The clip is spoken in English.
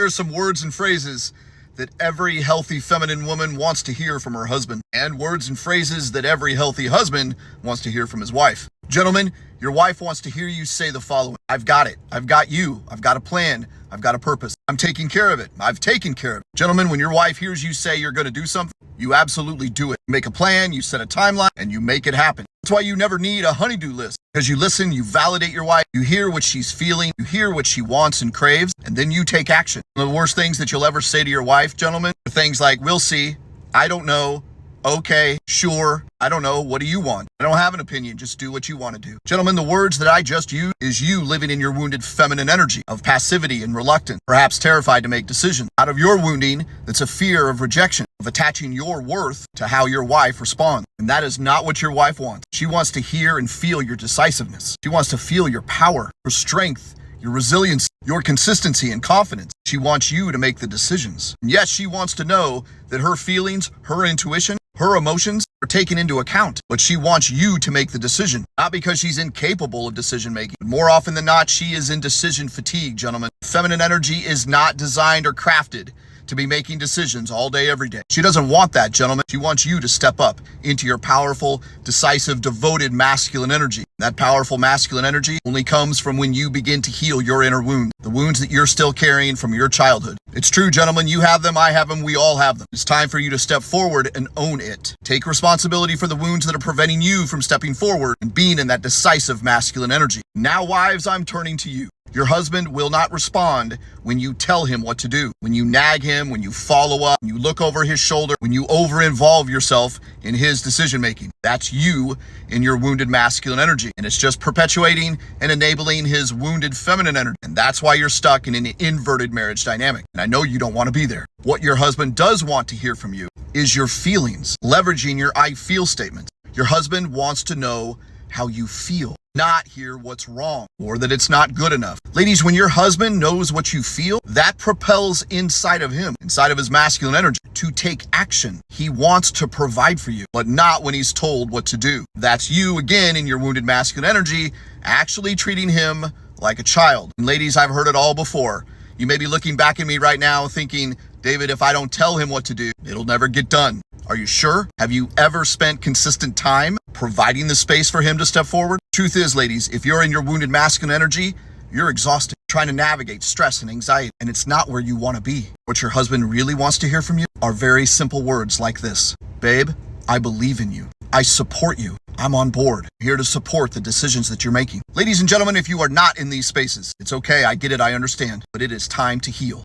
are some words and phrases that every healthy feminine woman wants to hear from her husband, and words and phrases that every healthy husband wants to hear from his wife. Gentlemen, your wife wants to hear you say the following: I've got it. I've got you. I've got a plan. I've got a purpose. I'm taking care of it. I've taken care of it. Gentlemen, when your wife hears you say you're going to do something, you absolutely do it. You make a plan, you set a timeline, and you make it happen. That's why you never need a honey-do list, because you listen, you validate your wife, you hear what she's feeling, you hear what she wants and craves, and then you take action. One of the worst things that you'll ever say to your wife, gentlemen, are things like, we'll see, I don't know, okay, sure, I don't know, what do you want? I don't have an opinion, just do what you want to do. Gentlemen, the words that I just used is you living in your wounded feminine energy of passivity and reluctance, perhaps terrified to make decisions. Out of your wounding, that's a fear of rejection, of attaching your worth to how your wife responds. And that is not what your wife wants. She wants to hear and feel your decisiveness. She wants to feel your power, your strength, your resilience, your consistency and confidence. She wants you to make the decisions. And yes, she wants to know that her feelings, her intuition, her emotions are taken into account, but she wants you to make the decision, not because she's incapable of decision making. But more often than not, she is in decision fatigue, gentlemen. Feminine energy is not designed or crafted to be making decisions all day, every day. She doesn't want that, gentlemen. She wants you to step up into your powerful, decisive, devoted masculine energy. That powerful masculine energy only comes from when you begin to heal your inner wound, the wounds that you're still carrying from your childhood. It's true, gentlemen, you have them, I have them, we all have them. It's time for you to step forward and own it. Take responsibility for the wounds that are preventing you from stepping forward and being in that decisive masculine energy. Now, wives, I'm turning to you. Your husband will not respond when you tell him what to do, when you nag him, when you follow up, when you look over his shoulder, when you over-involve yourself in his decision-making. That's you in your wounded masculine energy, and it's just perpetuating and enabling his wounded feminine energy. And that's why you're stuck in an inverted marriage dynamic. And I know you don't want to be there. What your husband does want to hear from you is your feelings, leveraging your I feel statements. Your husband wants to know how you feel, not hear what's wrong or that it's not good enough. Ladies, when your husband knows what you feel, that propels inside of him, inside of his masculine energy, to take action. He wants to provide for you, but not when he's told what to do. That's you, again, in your wounded masculine energy, actually treating him like a child. And ladies, I've heard it all before. You may be looking back at me right now thinking, David, if I don't tell him what to do, it'll never get done. Are you sure? Have you ever spent consistent time providing the space for him to step forward? Truth is, ladies, if you're in your wounded masculine energy, you're exhausted, trying to navigate stress and anxiety, and it's not where you want to be. What your husband really wants to hear from you are very simple words like this: babe, I believe in you. I support you. I'm on board. I'm here to support the decisions that you're making. Ladies and gentlemen, if you are not in these spaces, it's okay. I get it. I understand. But it is time to heal.